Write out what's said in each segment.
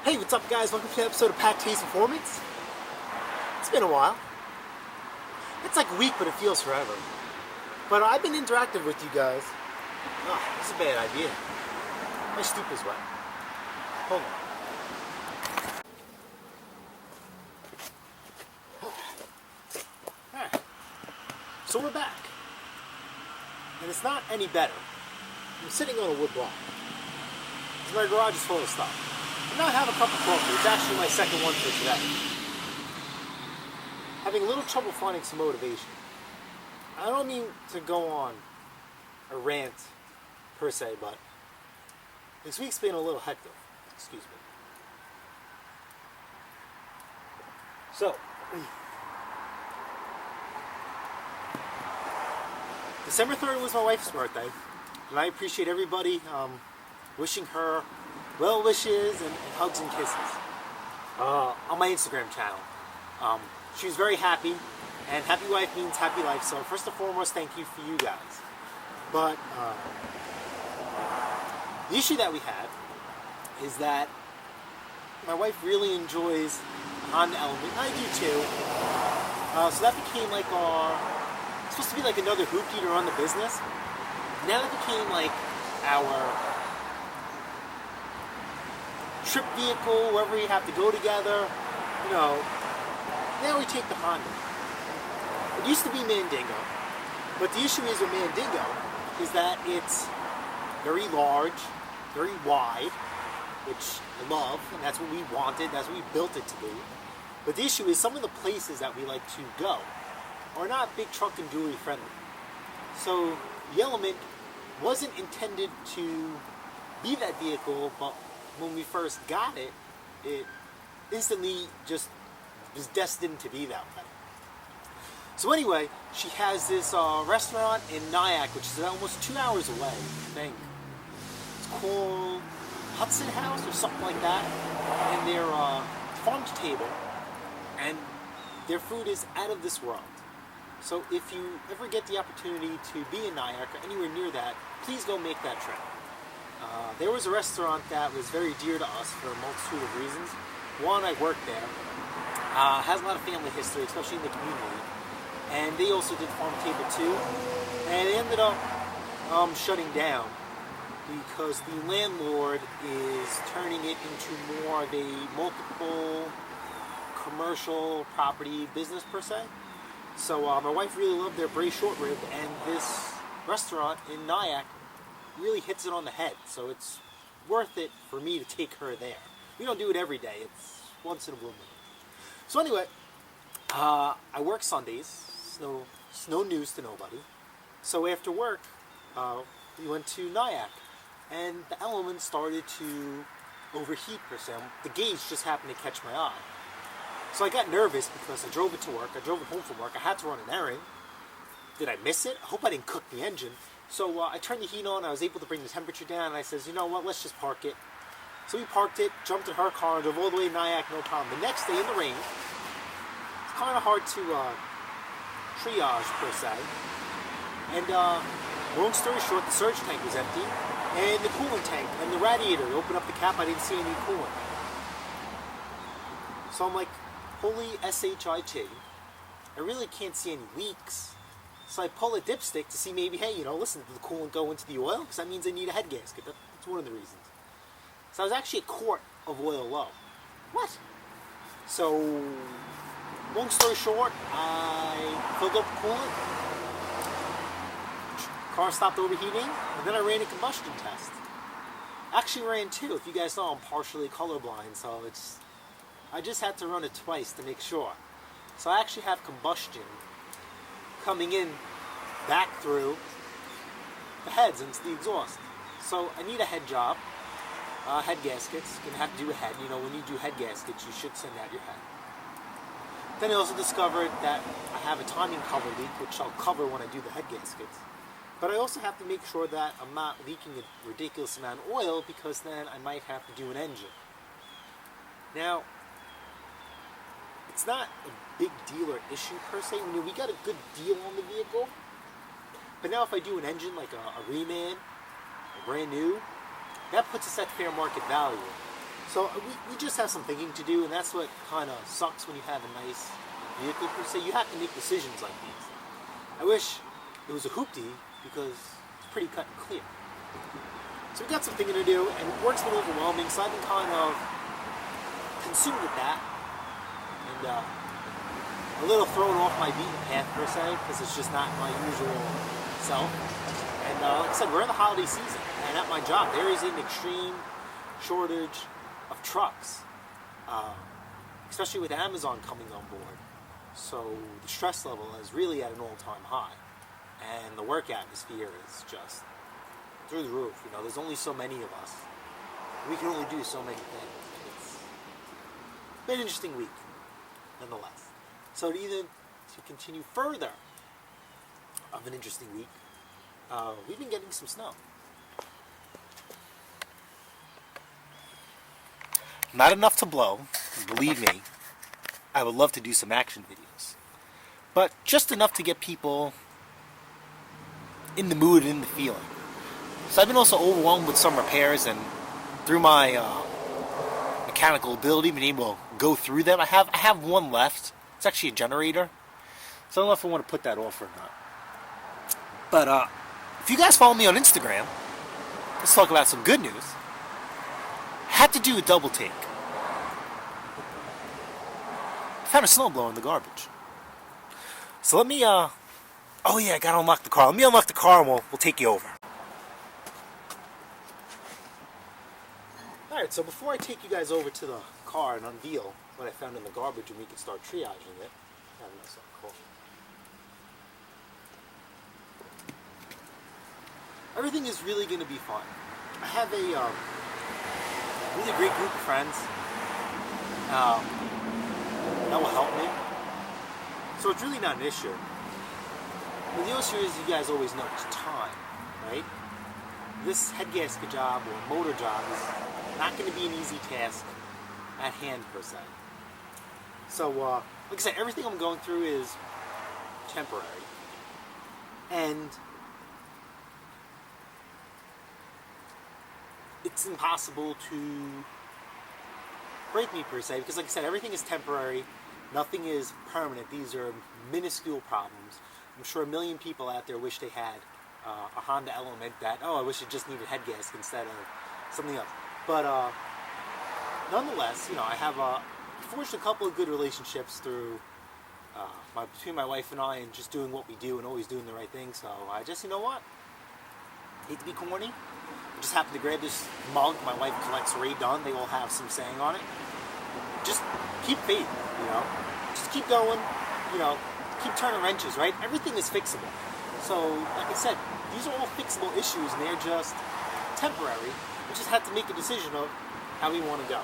Hey, what's up guys? Welcome to an episode of PATTAY'S Performance. It's been a while. It's like a week, but it feels forever. But I've been interactive with you guys. Oh, this is a bad idea. My stoop is wet. Hold on. Alright. So we're back. And it's not any better. I'm sitting on a wood block. My garage is full of stuff. I'm not having a cup of coffee. It's actually my second one for today. Having a little trouble finding some motivation. I don't mean to go on a rant per se, but this week's been a little hectic. Excuse me. So, December 3rd was my wife's birthday, and I appreciate everybody wishing her well wishes and hugs and kisses on my Instagram channel. She was very happy, and happy wife means happy life, so first and foremost, thank you for you guys. But the issue that we had is that my wife really enjoys Honda Element, and I do too. So that became like it's supposed to be like another hoopty to run the business. Now it became like our trip vehicle, wherever we have to go together, you know. Now we take the Honda. It used to be Mandingo, but the issue is with Mandingo is that it's very large, very wide, which I love, and that's what we wanted, that's what we built it to be. But the issue is some of the places that we like to go are not big truck and jewelry friendly. So the Element wasn't intended to be that vehicle, but when we first got it, it instantly just was destined to be that way. So anyway, she has this restaurant in Nyack, which is almost 2 hours away, I think. It's called Hudson House or something like that. And they're farm to table, and their food is out of this world. So if you ever get the opportunity to be in Nyack or anywhere near that, please go make that trip. There was a restaurant that was very dear to us for a multitude of reasons. One, I worked there. Has a lot of family history, especially in the community. And they also did farm table too. And it ended up shutting down because the landlord is turning it into more of a multiple commercial property business per se. So my wife really loved their braised short rib, and this restaurant in Nyack really hits it on the head, so it's worth it for me to take her there. We don't do it every day, it's once in a blue moon. So anyway, I work Sundays, no news to nobody. So after work, we went to Nyack, and the Element started to overheat per se. The gauge just happened to catch my eye. So I got nervous because I drove it to work, I drove it home from work, I had to run an errand. Did I miss it? I hope I didn't cook the engine. So I turned the heat on, I was able to bring the temperature down, and I says, you know what, let's just park it. So we parked it, jumped in her car, and drove all the way to Nyack, no problem. The next day in the rain, it's kind of hard to triage, per se. And long story short, the surge tank was empty, and the coolant tank, and the radiator, I opened up the cap, I didn't see any coolant. So I'm like, holy S-H-I-T, I really can't see any leaks. So I pull a dipstick to see maybe, hey, you know, listen, did the coolant go into the oil? Because that means I need a head gasket. That's one of the reasons. So I was actually a quart of oil low. What? So, long story short, I filled up the coolant. Car stopped overheating, and then I ran a combustion test. Actually ran two. If you guys know, I'm partially colorblind, so I just had to run it twice to make sure. So I actually have combustion coming in back through the heads into the exhaust. So I need a head job, head gaskets. Gonna have to do a head. You know, when you do head gaskets, you should send out your head. Then I also discovered that I have a timing cover leak, which I'll cover when I do the head gaskets. But I also have to make sure that I'm not leaking a ridiculous amount of oil, because then I might have to do an engine. Now, it's not a big deal or issue per se. I mean, we got a good deal on the vehicle. But now if I do an engine like a reman, a brand new, that puts us at fair market value. So we just have some thinking to do, and that's what kind of sucks when you have a nice vehicle per se. You have to make decisions like these. I wish it was a hoopty because it's pretty cut and clear. So we got some thinking to do, and work's been overwhelming, so I've been kind of consumed with that, and a little thrown off my beaten path per se, because it's just not my usual self. And like I said, we're in the holiday season, and at my job there is an extreme shortage of trucks, especially with Amazon coming on board. So the stress level is really at an all-time high, and the work atmosphere is just through the roof. You know, there's only so many of us. We can only do so many things. It's been an interesting week, nonetheless. So to continue further of an interesting week, we've been getting some snow. Not enough to blow, believe me. I would love to do some action videos, but just enough to get people in the mood and in the feeling. So I've been also overwhelmed with some repairs, and through my mechanical ability, been able to go through them. I have one left. It's actually a generator, so I don't know if I want to put that off or not. But if you guys follow me on Instagram, let's talk about some good news. I had to do a double take. I found a snowblower in the garbage. So let me, oh yeah, I gotta unlock the car. Let me unlock the car and we'll take you over. Alright, so before I take you guys over to the car and unveil what I found in the garbage and we can start triaging it, I have myself a coffee. Everything is really going to be fun. I have a really great group of friends that will help me. So it's really not an issue. But the issue is, you guys always know, it's time, right? This head gasket job or motor job is not going to be an easy task at hand per se. So, like I said, everything I'm going through is temporary. And it's impossible to break me per se, because like I said, everything is temporary. Nothing is permanent. These are minuscule problems. I'm sure a million people out there wish they had a Honda Element that, I wish it just needed head gasket instead of something else. But nonetheless, I have forged a couple of good relationships through between my wife and I, and just doing what we do and always doing the right thing. So I just, you know what? Hate to be corny. I just happened to grab this mug. My wife collects Ray Dunn. They all have some saying on it. Just keep faith, Just keep going, keep turning wrenches, right? Everything is fixable. So, like I said, these are all fixable issues, and they're just temporary. We just have to make a decision of how we want to go.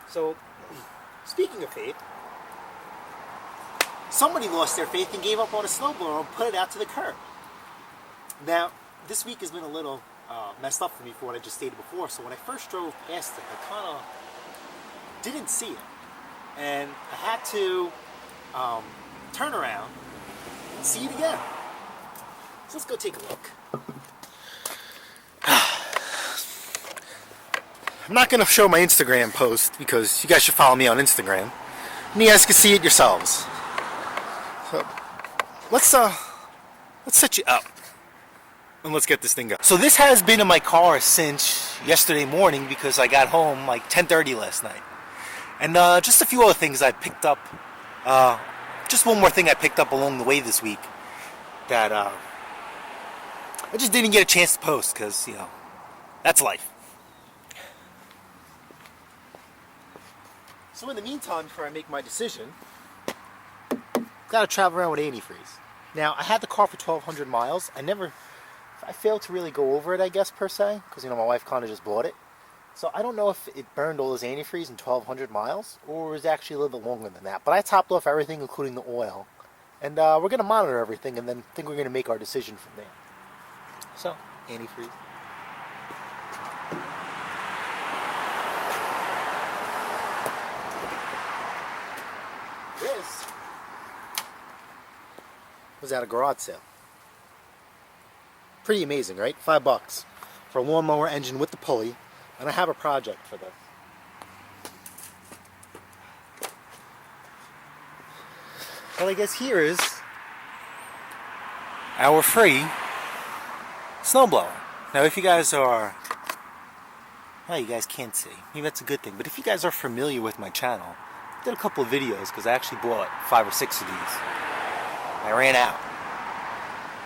So, speaking of faith, somebody lost their faith and gave up on a snowblower and put it out to the curb. Now, this week has been a little messed up for me for what I just stated before. So when I first drove past it, I kind of didn't see it. And I had to turn around and see it again. So let's go take a look. I'm not going to show my Instagram post because you guys should follow me on Instagram. And you guys can see it yourselves. So let's set you up. And let's get this thing going. So this has been in my car since yesterday morning because I got home like 10:30 last night. And just a few other things I picked up. Just one more thing I picked up along the way this week that I just didn't get a chance to post because, that's life. So in the meantime, before I make my decision, I've got to travel around with antifreeze. Now, I had the car for 1,200 miles. I failed to really go over it, I guess, per se, because, my wife kind of just bought it. So I don't know if it burned all this antifreeze in 1,200 miles, or it was actually a little bit longer than that. But I topped off everything, including the oil. And we're going to monitor everything, and then think we're going to make our decision from there. So, antifreeze. This was at a garage sale. Pretty amazing, right? $5. for a lawnmower engine with the pulley, and I have a project for this. Well, I guess here is our free snowblower. Now, if you guys are, well, you guys can't see. Maybe that's a good thing. But if you guys are familiar with my channel, I did a couple of videos because I actually bought 5 or 6 of these. I ran out.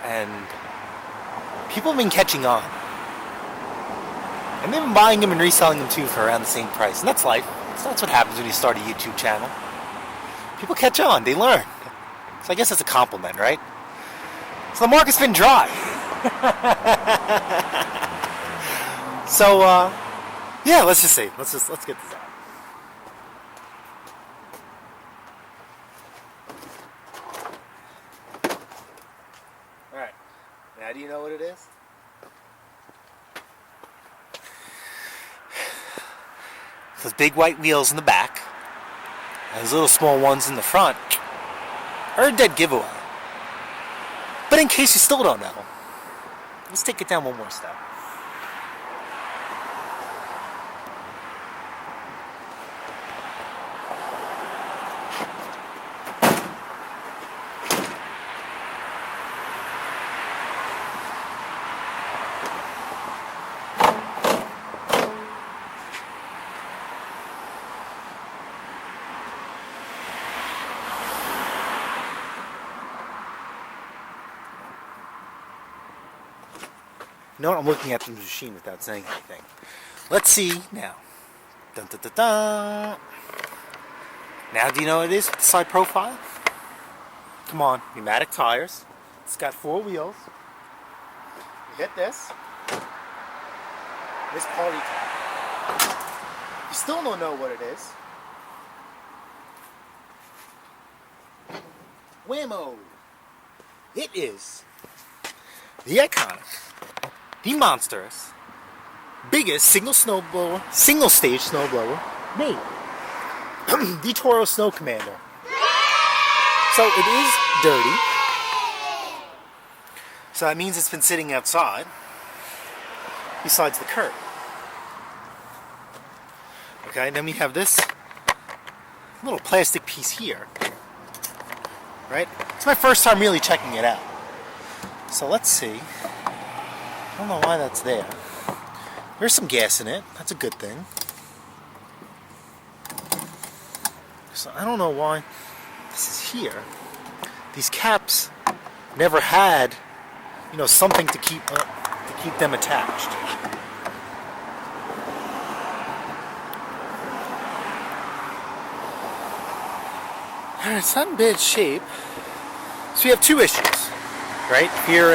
And people have been catching on. And they've been buying them and reselling them too for around the same price. And that's life. So that's what happens when you start a YouTube channel. People catch on. They learn. So I guess that's a compliment, right? So the market's been dry. So, yeah, let's just see. Let's get this out. Alright. Now do you know what it is? Those big white wheels in the back, and those little small ones in the front, are a dead giveaway. But in case you still don't know, let's take it down one more step. You know what? I'm looking at the machine without saying anything. Let's see now. Dun, dun, dun, dun. Now, do you know what it is? The side profile? Come on, pneumatic tires. It's got 4 wheels. You hit this. This party tire. You still don't know what it is. Whammo! It is the iconic, the monstrous, biggest single stage snowblower made. The Toro Snow Commander. So it is dirty. So that means it's been sitting outside besides the curb. Okay, then we have this little plastic piece here. Right? It's my first time really checking it out. So let's see. I don't know why that's there. There's some gas in it. That's a good thing. So I don't know why this is here. These caps never had, something to keep them attached. Alright, it's not in bad shape. So we have 2 issues, right? If you're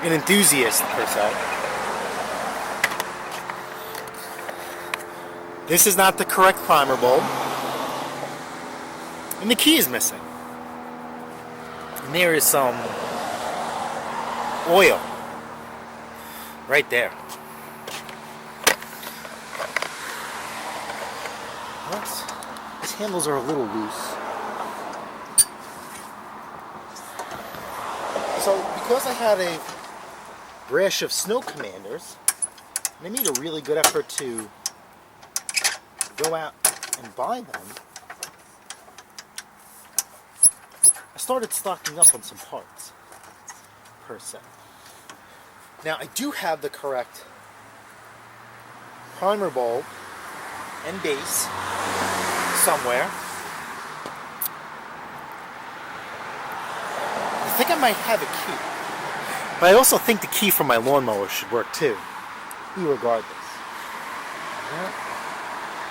an enthusiast, per se, this is not the correct primer bulb, and the key is missing. And there is some oil right there. These handles are a little loose. So, because I had a brash of Snow Commanders, and I made a really good effort to go out and buy them, I started stocking up on some parts, per se. Now, I do have the correct primer bulb and base somewhere. I think I might have a key. But I also think the key for my lawnmower should work too, regardless.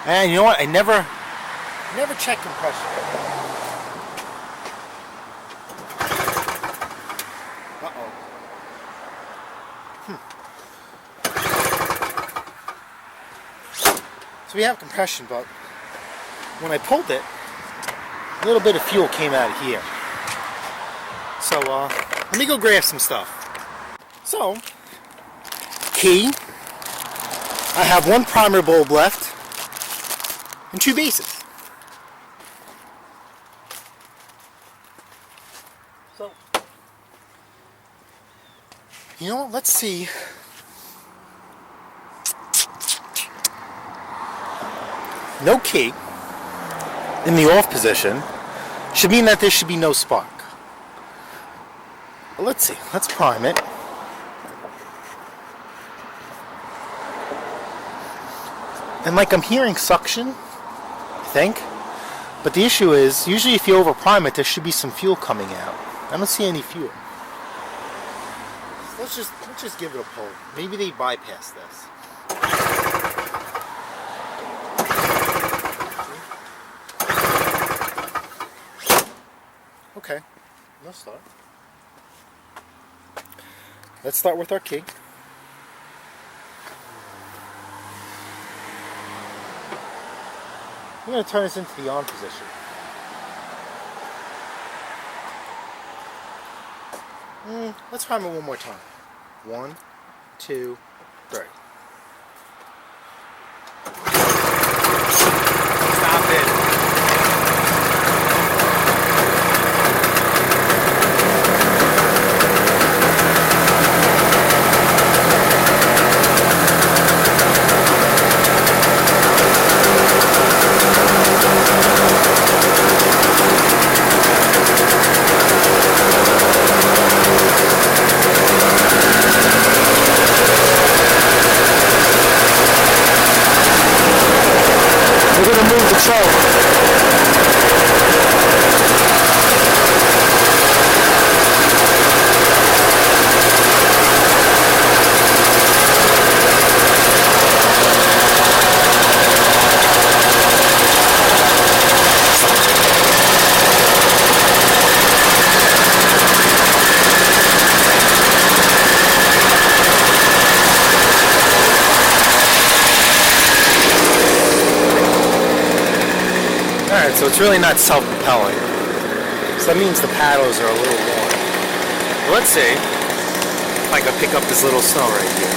And you know what? I never check compression. Uh-oh. So we have compression, but when I pulled it, a little bit of fuel came out of here. So, let me go grab some stuff. So, key. I have 1 primer bulb left and 2 bases. So, You know what? Let's see. No key in the off position should mean that there should be no spark. But let's see. Let's prime it. And like I'm hearing suction, I think. But the issue is, usually if you over prime it, there should be some fuel coming out. I don't see any fuel. Let's just give it a pull. Maybe they bypass this. Okay, let's start. Let's start with our key. I'm going to turn this into the on position. Let's prime it one more time. 1, 2, 3. Stop it. We're going to move the choke. Alright, so it's really not self-propelling. So that means the paddles are a little warm. Let's see if I can pick up this little snow right here.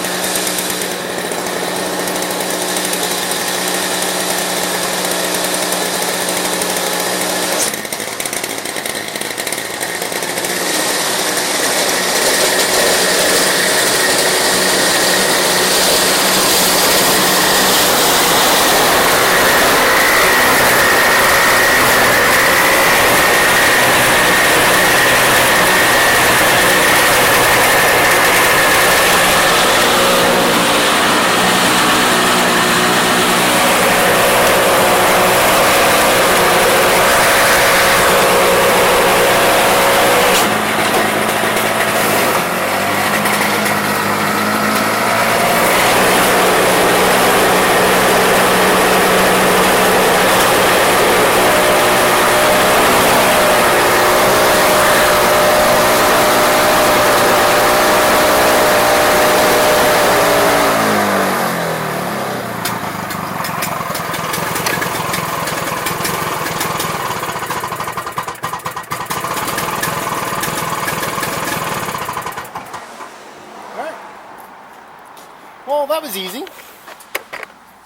Well, that was easy.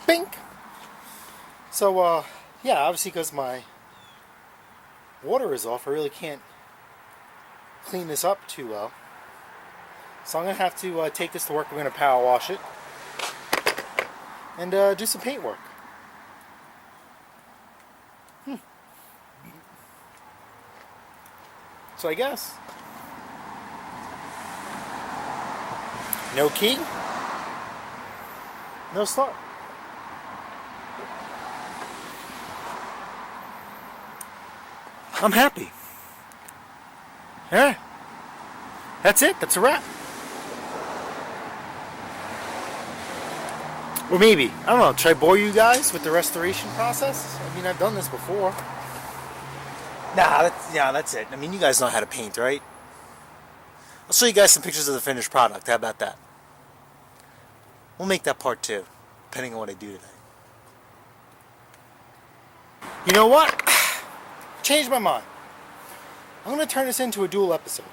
Bink. So, yeah, obviously because my water is off, I really can't clean this up too well. So I'm going to have to take this to work. We're going to power wash it and do some paint work. So I guess. No key. No start. I'm happy. Yeah. That's it. That's a wrap. Or maybe, I don't know, should I bore you guys with the restoration process? I mean, I've done this before. Nah, that's it. I mean, you guys know how to paint, right? I'll show you guys some pictures of the finished product. How about that? We'll make that part 2, depending on what I do today. You know what? Changed my mind. I'm going to turn this into a dual episode.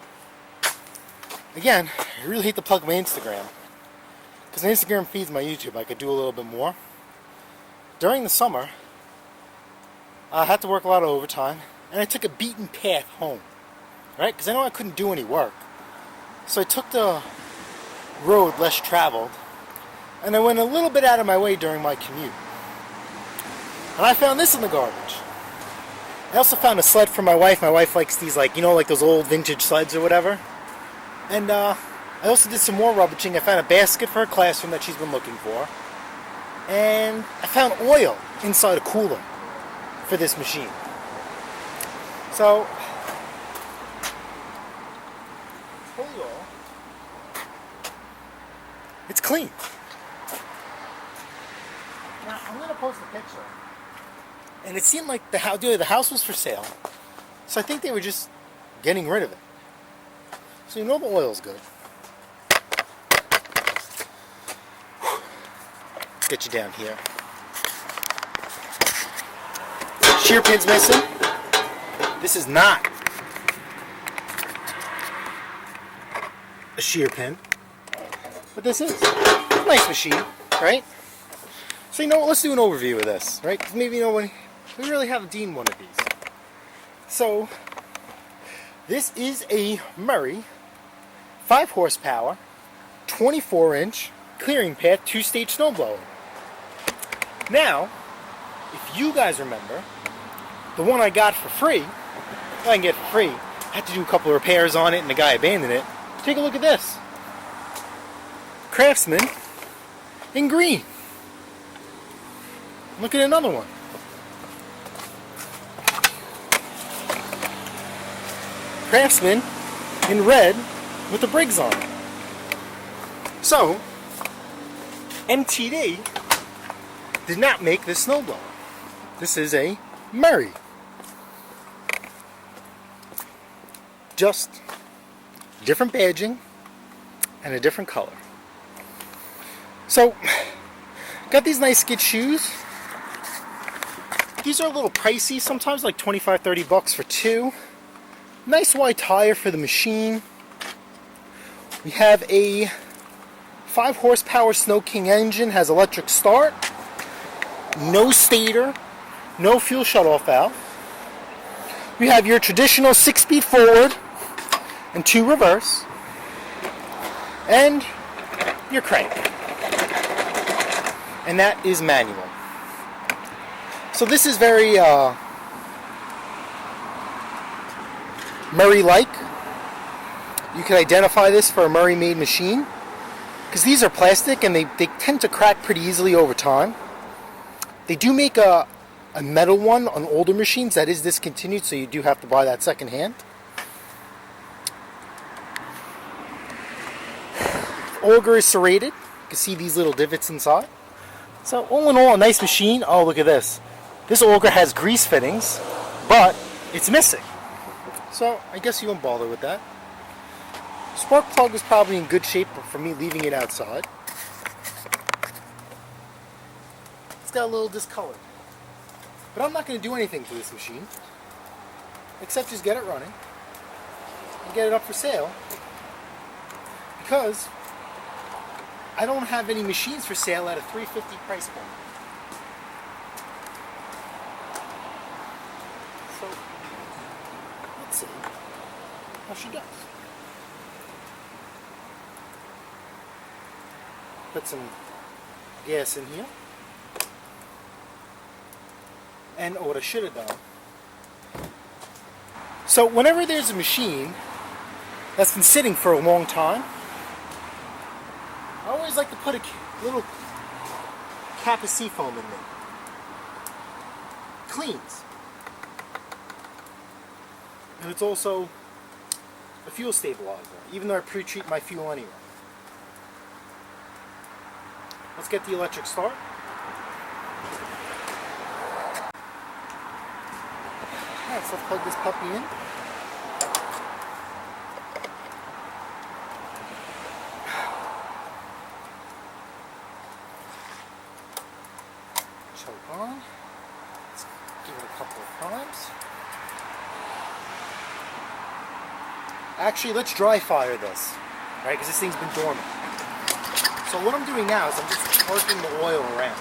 Again, I really hate to plug my Instagram. Because my Instagram feeds my YouTube. I could do a little bit more. During the summer, I had to work a lot of overtime. And I took a beaten path home. Right? Because I know I couldn't do any work. So I took the road less traveled, and I went a little bit out of my way during my commute. And I found this in the garbage. I also found a sled for my wife. My wife likes these, like, you know, like those old vintage sleds or whatever. And I also did some more rummaging. I found a basket for her classroom that she's been looking for. And I found oil inside a cooler for this machine. So, holy oil. It's clean. Now, I'm going to post a picture. And it seemed like the house was for sale. So I think they were just getting rid of it. So you know the oil's good. Let's get you down here. Shear pin's missing. This is not a shear pin. But this is a nice machine, right? So you know what, let's do an overview of this, right? 'Cause maybe, you know, when we really haven't seen one of these. So this is a Murray 5 horsepower 24-inch clearing path 2-stage snowblower. Now, if you guys remember, the one I got for free, I didn't get it for free, I had to do a couple of repairs on it and the guy abandoned it. Take a look at this. Craftsman in green. Look at another one. Craftsman in red with the Briggs on it. So, MTD did not make this snowblower. This is a Murray. Just different badging and a different color. So, got these nice skid shoes. These are a little pricey, sometimes like 25-30 bucks for two. Nice wide tire for the machine. We have a 5 horsepower Snow King engine, has electric start, no stator, no fuel shutoff valve. We have your traditional 6-speed forward and 2 reverse, and your crank. And that is manual. So this is very Murray-like. You can identify this for a Murray-made machine because these are plastic and they tend to crack pretty easily over time. They do make a metal one on older machines that is discontinued, so you do have to buy that secondhand. Auger is serrated. You can see these little divots inside. So all in all, a nice machine. Oh, look at this. This auger has grease fittings, but it's missing. So I guess you won't bother with that. Spark plug is probably in good shape for me leaving it outside. It's got a little discolored. But I'm not going to do anything to this machine except just get it running and get it up for sale, because I don't have any machines for sale at a $350 price point. So let's see how she does. Put some gas in here. And what I should have done. So whenever there's a machine that's been sitting for a long time, I always like to put a little cap of seafoam in there. Cleans. And it's also a fuel stabilizer, even though I pre-treat my fuel anyway. Let's get the electric start. Alright, so let's plug this puppy in. Choke on. Let's give it a couple of times. Actually, let's dry fire this, right? Because this thing's been dormant. So what I'm doing now is I'm just working the oil around.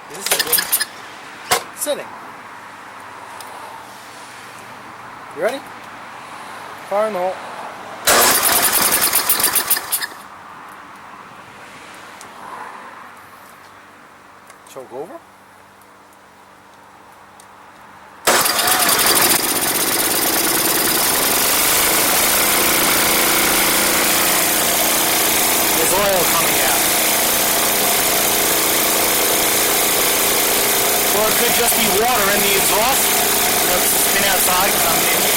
This has been sitting. You ready? Fire in the hole. Choke over. There's oil coming out. Or it could just be water in the exhaust. You know, it's been outside because I'm in it.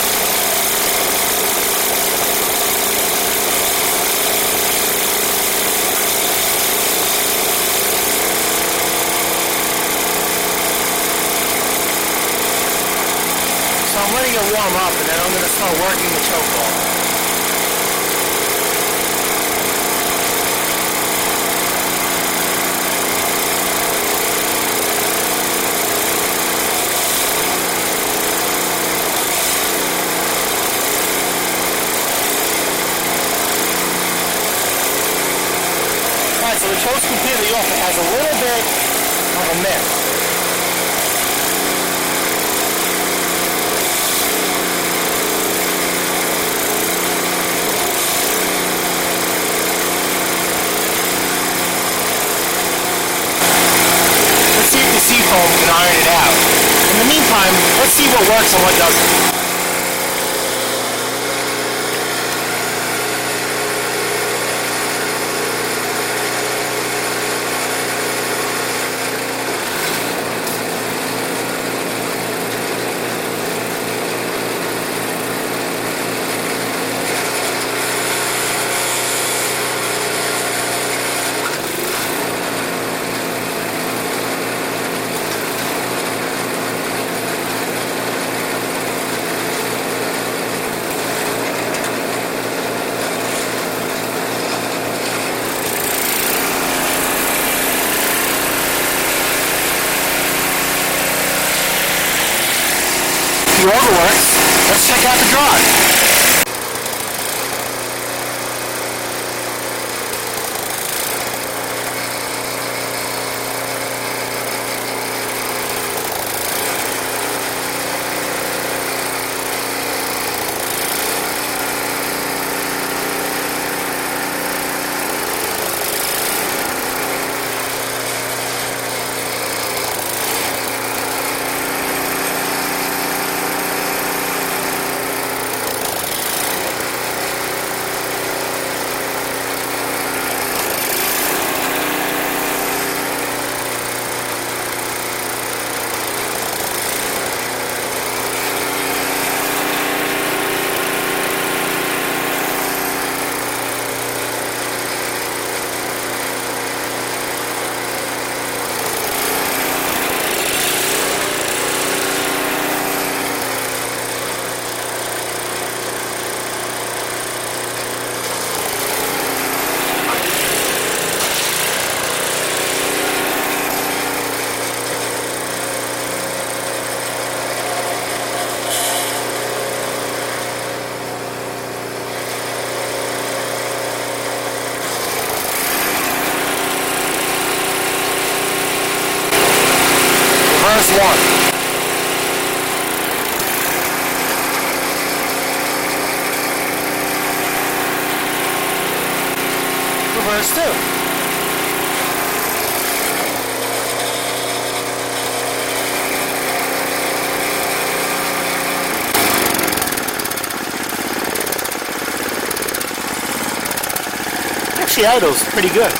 So I'm letting it warm up and then I'm going to start working the choke off. Alright, so the choke's completely off. It has a little bit of a mess. Seafoam can iron it out. In the meantime, let's see what works and what doesn't. The order works. Let's check out the drive. Reverse 1. Reverse 2. Actually, idle's pretty good.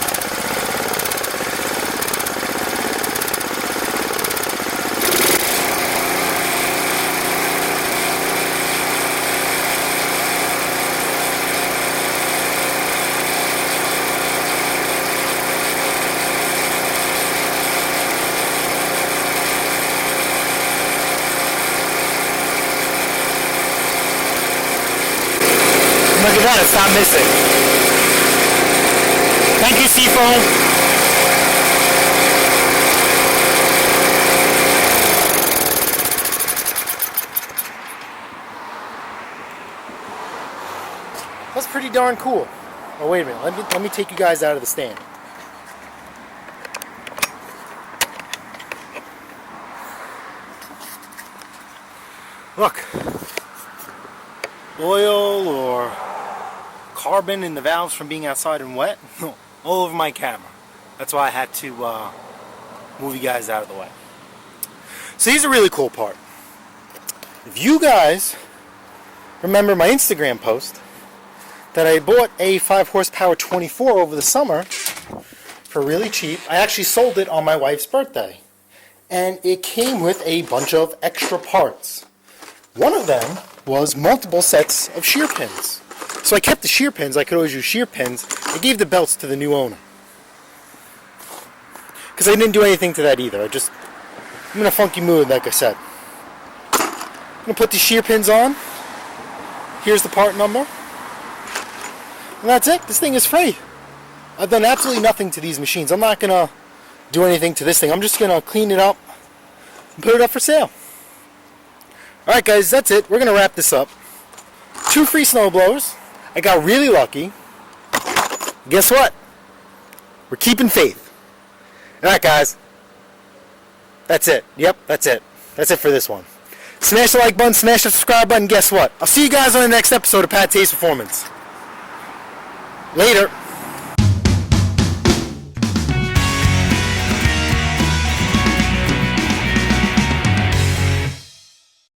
Look at that, it's not missing. Thank you, Seafoam. That's pretty darn cool. Oh, wait a minute. Let me take you guys out of the stand. Look. oil or carbon in the valves from being outside and wet all over my camera. That's why I had to move you guys out of the way. So here's a really cool part. If you guys remember my Instagram post that I bought a 5 horsepower 24 over the summer for really cheap. I actually sold it on my wife's birthday. And it came with a bunch of extra parts. One of them was multiple sets of shear pins. So I kept the shear pins. I could always use shear pins. I gave the belts to the new owner. Because I didn't do anything to that either. I'm in a funky mood, like I said. I'm going to put these shear pins on. Here's the part number. And that's it. This thing is free. I've done absolutely nothing to these machines. I'm not going to do anything to this thing. I'm just going to clean it up and put it up for sale. Alright guys, that's it. We're going to wrap this up. 2 free snowblowers. I got really lucky. Guess what? We're keeping faith. Alright guys. That's it. Yep, that's it. That's it for this one. Smash the like button, smash the subscribe button. Guess what? I'll see you guys on the next episode of PATTAY'S Performance. Later.